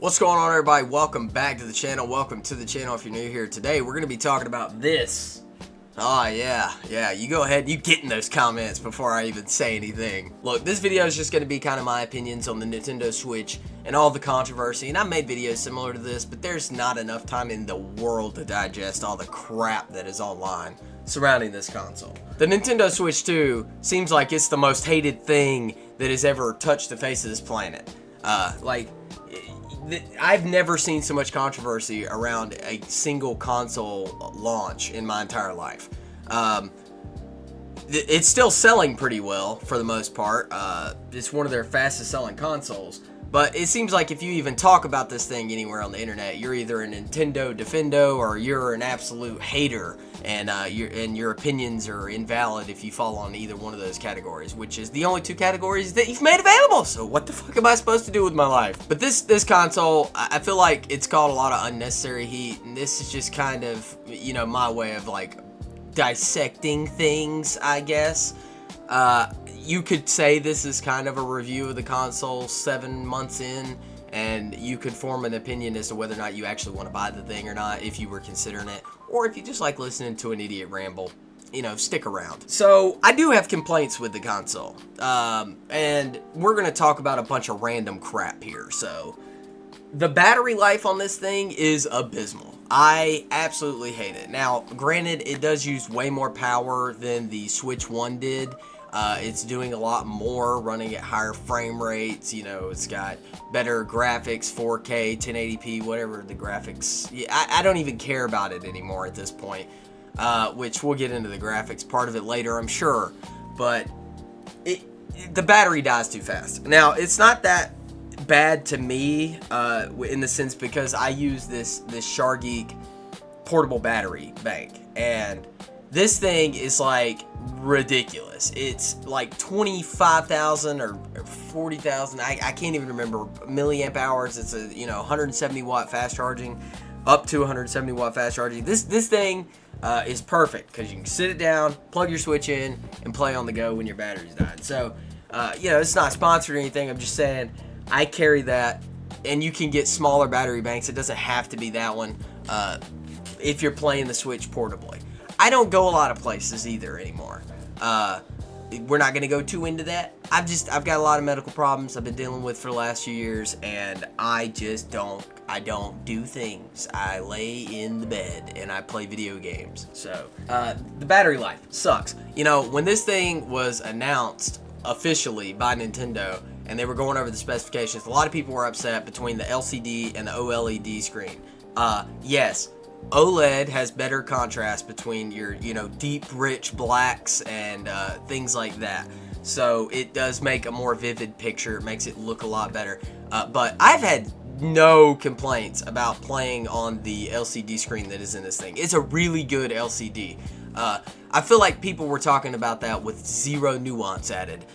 What's going on, everybody? Welcome back to the channel. Welcome to the channel if you're new here. Today we're going to be talking about this. Oh yeah, you go ahead, you get in those comments before I even say anything. Look, this video is just going to be kind of my opinions on the Nintendo Switch and all the controversy, and I've made videos similar to this, but there's not enough time in the world to digest all the crap that is online surrounding this console. The Nintendo Switch 2 seems like it's the most hated thing that has ever touched the face of this planet. I've never seen so much controversy around a single console launch in my entire life. It's still selling pretty well for the most part. It's one of their fastest selling consoles. But it seems like if you even talk about this thing anywhere on the internet, you're either a Nintendo defendo or you're an absolute hater, and your opinions are invalid if you fall on either one of those categories, which is the only two categories that you've made available. So what the fuck am I supposed to do with my life? But this console, I feel like it's caught a lot of unnecessary heat, and this is just kind of, you know, my way of like dissecting things, I guess. You could say this is kind of a review of the console 7 months in, and you could form an opinion as to whether or not you actually want to buy the thing or not if you were considering it, or if you just like listening to an idiot ramble. You know, stick around. So, I do have complaints with the console, and we're going to talk about a bunch of random crap here. So, the battery life on this thing is abysmal. I absolutely hate it. Now, granted, it does use way more power than the Switch 1 did. It's doing a lot more, running at higher frame rates. You know, it's got better graphics, 4K, 1080p, whatever the graphics. I don't even care about it anymore at this point, which we'll get into the graphics part of it later, I'm sure. But the battery dies too fast. Now, it's not that bad to me in the sense because I use this Shargeek portable battery bank, and this thing is like ridiculous. It's like 25,000 or 40,000. I can't even remember milliamp hours. It's a 170 watt fast charging, up to 170 watt fast charging. This thing is perfect because you can sit it down, plug your Switch in, and play on the go when your battery's dying. So it's not sponsored or anything. I'm just saying I carry that, and you can get smaller battery banks. It doesn't have to be that one if you're playing the Switch portably. I don't go a lot of places either anymore. We're not going to go too into that. I've got a lot of medical problems I've been dealing with for the last few years, and I don't do things. I lay in the bed and I play video games. So, the battery life sucks. You know, when this thing was announced officially by Nintendo and they were going over the specifications, a lot of people were upset between the LCD and the OLED screen. Yes, OLED has better contrast between your, deep, rich blacks and things like that. So it does make a more vivid picture. It makes it look a lot better. But I've had no complaints about playing on the LCD screen that is in this thing. It's a really good LCD. I feel like people were talking about that with zero nuance added.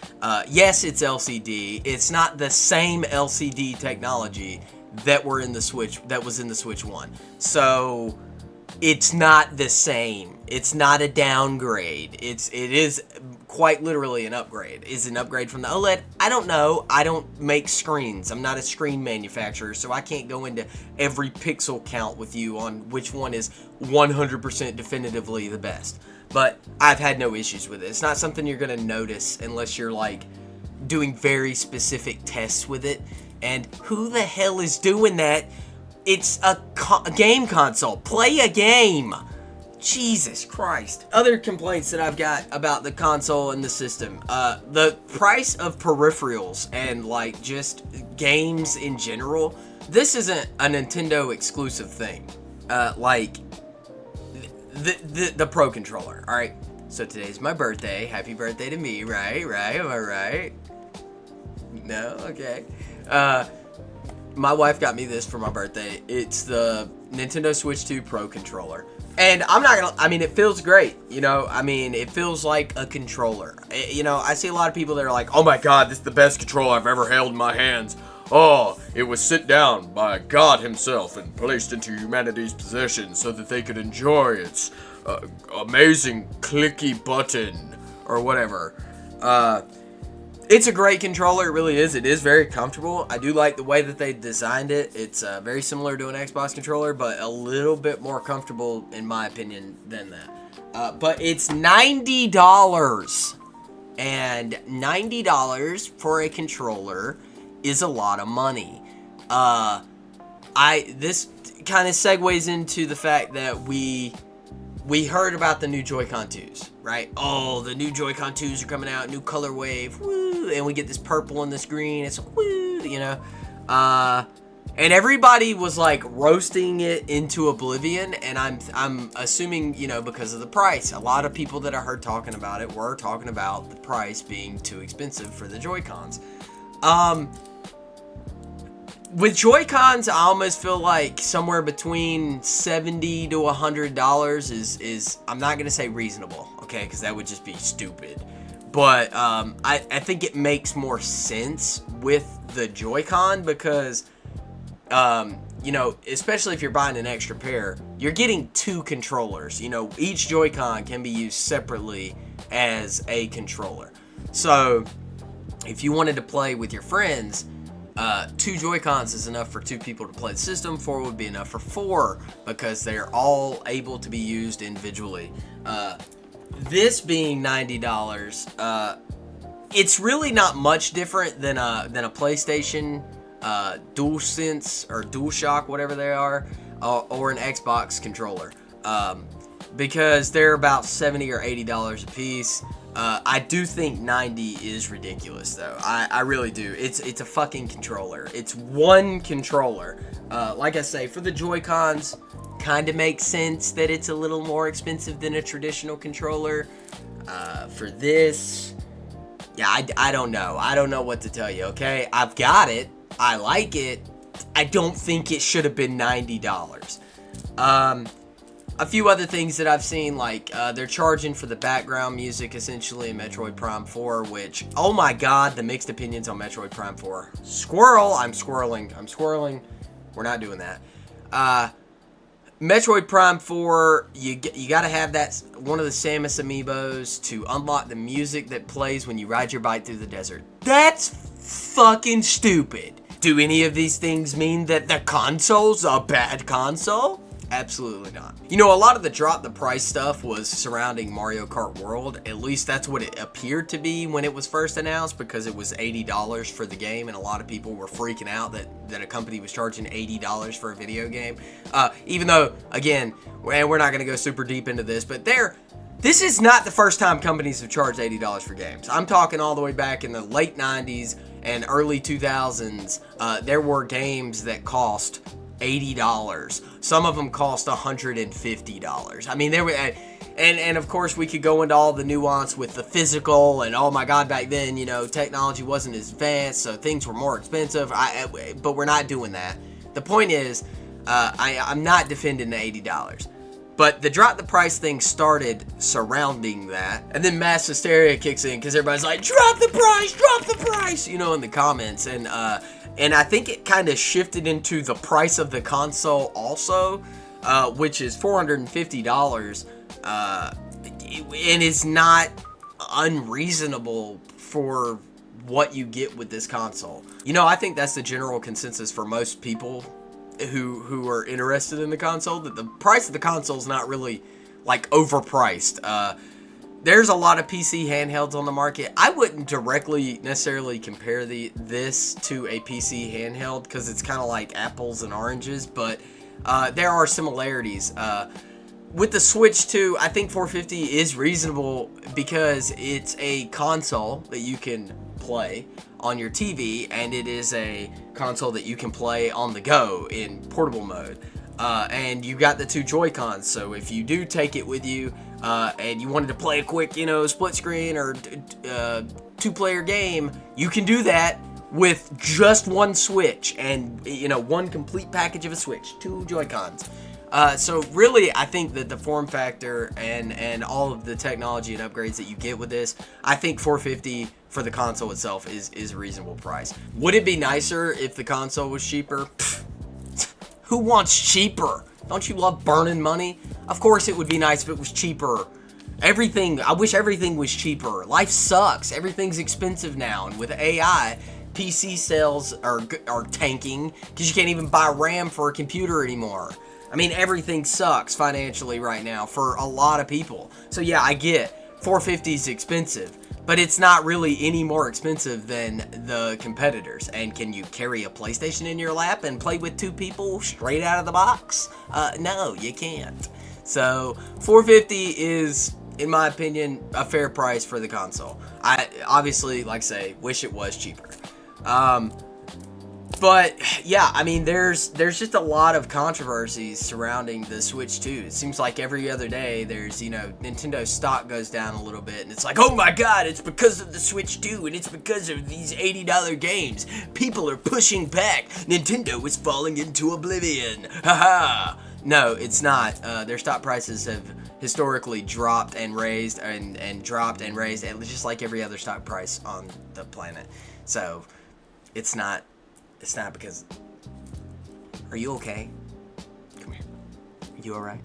Yes, it's LCD. It's not the same LCD technology that was in the Switch 1. So it's not the same. It's not a downgrade. It is quite literally an upgrade. Is it an upgrade from the OLED? I don't know. I don't make screens. I'm not a screen manufacturer, so I can't go into every pixel count with you on which one is 100% definitively the best. But I've had no issues with it. It's not something you're going to notice unless you're like doing very specific tests with it. And who the hell is doing that? It's a game console. Play a game. Jesus Christ. Other complaints that I've got about the console and the system. The price of peripherals and like just games in general. This isn't a Nintendo exclusive thing. Like the Pro Controller. Alright. So today's my birthday. Happy birthday to me, right? Am I right? No? Okay. My wife got me this for my birthday. It's the Nintendo Switch 2 Pro Controller. And I'm not gonna, it feels great, it feels like a controller. I see a lot of people that are like, oh my god, this is the best controller I've ever held in my hands. Oh, it was sent down by God himself and placed into humanity's possession so that they could enjoy its amazing clicky button, or whatever. It's a great controller, it really is. It is very comfortable. I do like the way that they designed it. It's very similar to an Xbox controller, but a little bit more comfortable, in my opinion, than that. But it's $90. And $90 for a controller is a lot of money. This kind of segues into the fact that we heard about the new Joy-Con 2s, right? Oh, the new Joy-Con 2s are coming out, new color wave, woo! And we get this purple and this green, it's woo, you know? And everybody was like roasting it into oblivion, and I'm assuming, you know, because of the price. A lot of people that I heard talking about it were talking about the price being too expensive for the Joy-Cons. With Joy-Cons, I almost feel like somewhere between $70 to $100 is I'm not going to say reasonable, okay, because that would just be stupid. But I think it makes more sense with the Joy-Con because, you know, especially if you're buying an extra pair, you're getting two controllers. You know, each Joy-Con can be used separately as a controller. So if you wanted to play with your friends, two Joy-Cons is enough for two people to play the system. Four would be enough for four because they're all able to be used individually. This being $90, it's really not much different than a PlayStation DualSense or DualShock, whatever they are, or an Xbox controller, because they're about $70 or $80 a piece. I do think 90 is ridiculous, though. I really do. It's a fucking controller. It's one controller. Like I say, for the Joy-Cons, kind of makes sense that it's a little more expensive than a traditional controller. For this, yeah, I don't know. I don't know what to tell you, okay? I've got it. I like it. I don't think it should have been $90. A few other things that I've seen, like they're charging for the background music essentially in Metroid Prime 4, which, oh my god, the mixed opinions on Metroid Prime 4. Squirrel, I'm swirling. We're not doing that. Metroid Prime 4, you gotta have that one of the Samus amiibos to unlock the music that plays when you ride your bike through the desert. That's fucking stupid. Do any of these things mean that the console's a bad console? Absolutely not. You know, a lot of the drop the price stuff was surrounding Mario Kart World. At least that's what it appeared to be when it was first announced, because it was $80 for the game, and a lot of people were freaking out that a company was charging $80 for a video game. Even though, again, and we're not going to go super deep into this, but this is not the first time companies have charged $80 for games. I'm talking all the way back in the late 90s and early 2000s. There were games that cost $80. Some of them cost $150. I mean, there were, and of course we could go into all the nuance with the physical, and oh my god, back then, you know, technology wasn't as advanced, so things were more expensive. But we're not doing that. The point is, I'm not defending the $80. But the drop the price thing started surrounding that, and then mass hysteria kicks in because everybody's like, drop the price, you know, in the comments, and I think it kind of shifted into the price of the console also, which is $450, and it's not unreasonable for what you get with this console. You know, I think that's the general consensus for most people who are interested in the console, that the price of the console is not really like overpriced. There's a lot of PC handhelds on the market. I wouldn't directly necessarily compare this to a PC handheld because it's kind of like apples and oranges, but there are similarities. With the Switch 2, I think $450 is reasonable because it's a console that you can play on your TV, and it is a console that you can play on the go in portable mode. And you got the two Joy-Cons, so if you do take it with you and you wanted to play a quick, you know, split screen or two-player game, you can do that with just one Switch and, you know, one complete package of a Switch, two Joy-Cons. So really, I think that the form factor and all of the technology and upgrades that you get with this, I think $450 for the console itself is a reasonable price. Would it be nicer if the console was cheaper? Pfft, who wants cheaper? Don't you love burning money? Of course it would be nice if it was cheaper. I wish everything was cheaper. Life sucks. Everything's expensive now. And with AI, PC sales are tanking because you can't even buy RAM for a computer anymore. I mean, everything sucks financially right now for a lot of people. So yeah, I get $450 is expensive, but it's not really any more expensive than the competitors. And can you carry a PlayStation in your lap and play with 2 people straight out of the box? No, you can't. So $450 is, in my opinion, a fair price for the console. I obviously, like I say, wish it was cheaper. But yeah, I mean, there's just a lot of controversies surrounding the Switch 2. It seems like every other day there's, Nintendo stock goes down a little bit, and it's like, oh my god, it's because of the Switch 2, and it's because of these $80 games. People are pushing back. Nintendo is falling into oblivion. Haha. No, it's not. Their stock prices have historically dropped and raised and dropped and raised, just like every other stock price on the planet. So it's not because... Are you okay? Come here. Are you alright?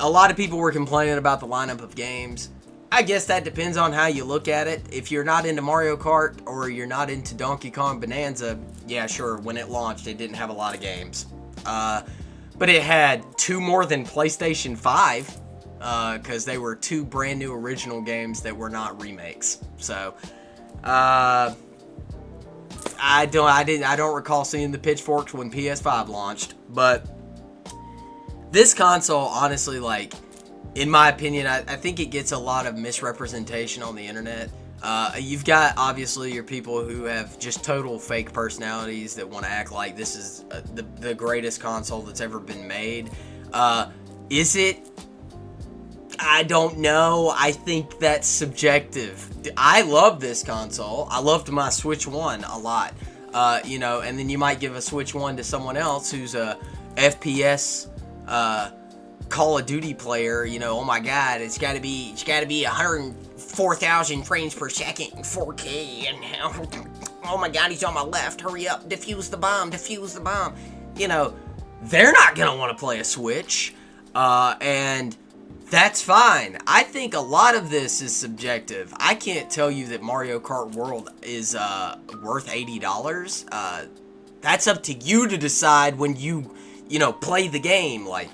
A lot of people were complaining about the lineup of games. I guess that depends on how you look at it. If you're not into Mario Kart or you're not into Donkey Kong Bonanza, yeah, sure, when it launched, it didn't have a lot of games. But it had 2 more than PlayStation 5, because they were 2 brand new original games that were not remakes. So, I don't recall seeing the pitchforks when PS5 launched, but this console, honestly, like, in my opinion, I think it gets a lot of misrepresentation on the internet. You've got, obviously, your people who have just total fake personalities that want to act like this is the greatest console that's ever been made. Is it? I don't know. I think that's subjective. I love this console. I loved my Switch 1 a lot. And then you might give a Switch 1 to someone else who's a FPS Call of Duty player. Oh my god, it's got to be 104,000 frames per second in 4K, and oh my god, he's on my left, hurry up, defuse the bomb. They're not gonna want to play a Switch, and that's fine. I think a lot of this is subjective. I can't tell you that Mario Kart World is worth $80. That's up to you to decide when you play the game. Like,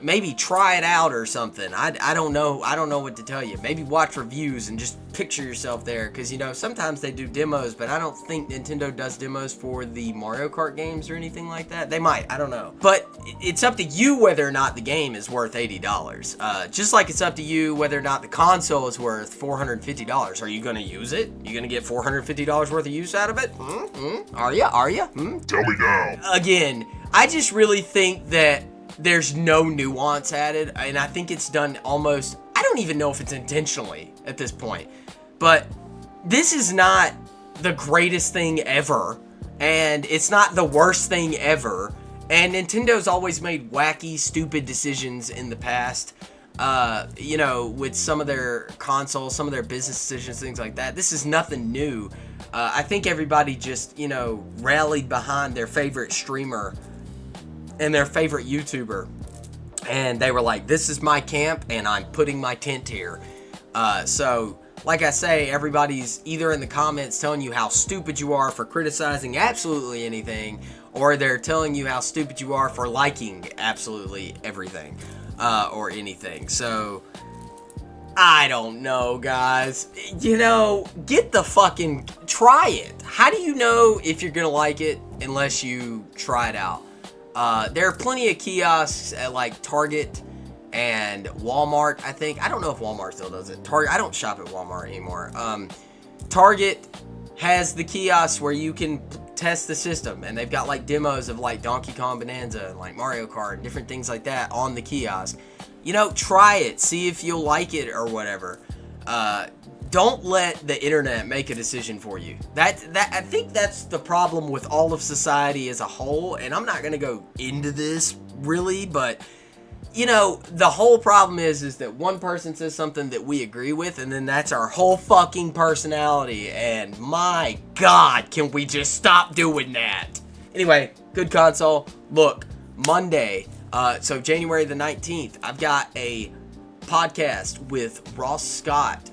maybe try it out or something. I don't know what to tell you. Maybe watch reviews and just picture yourself there, because sometimes they do demos, but I don't think Nintendo does demos for the Mario Kart games or anything like that. They might, I don't know. But it's up to you whether or not the game is worth $80. Just like it's up to you whether or not the console is worth $450. Are you going to use it? You going to get $450 worth of use out of it? Are you? Tell me now. Again, I just really think that there's no nuance added, and I think it's done almost, I don't even know if it's intentionally at this point, but this is not the greatest thing ever, and it's not the worst thing ever, and Nintendo's always made wacky, stupid decisions in the past, with some of their consoles, some of their business decisions, things like that. This is nothing new. I think everybody just, rallied behind their favorite streamer and their favorite YouTuber, and they were like, this is my camp and I'm putting my tent here. So like I say, everybody's either in the comments telling you how stupid you are for criticizing absolutely anything, or they're telling you how stupid you are for liking absolutely everything or anything. So I don't know, guys. Get the fucking, try it. How do you know if you're gonna like it unless you try it out? There are plenty of kiosks at like Target and Walmart, I think. I don't know if Walmart still does it. Target, I don't shop at Walmart anymore. Target has the kiosks where you can test the system, and they've got like demos of like Donkey Kong Bonanza and like Mario Kart and different things like that on the kiosk. Try it, see if you'll like it or whatever. Don't let the internet make a decision for you. I think that's the problem with all of society as a whole, and I'm not gonna go into this really, but the whole problem is that one person says something that we agree with, and then that's our whole fucking personality, and my god, can we just stop doing that? Anyway, good console. Look, Monday, so January the 19th, I've got a podcast with Ross Scott,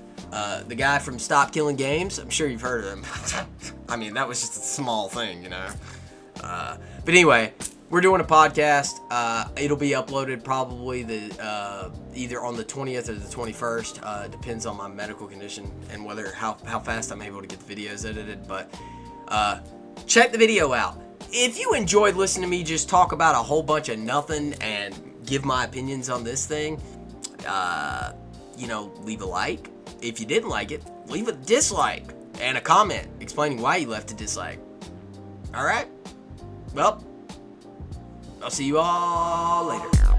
the guy from Stop Killing Games. I'm sure you've heard of him. I mean, that was just a small thing, you know. But anyway, we're doing a podcast. It'll be uploaded probably either on the 20th or the 21st. Depends on my medical condition and how fast I'm able to get the videos edited. But check the video out. If you enjoyed listening to me just talk about a whole bunch of nothing and give my opinions on this thing, leave a like. If you didn't like it, leave a dislike and a comment explaining why you left a dislike. All right? Well, I'll see you all later.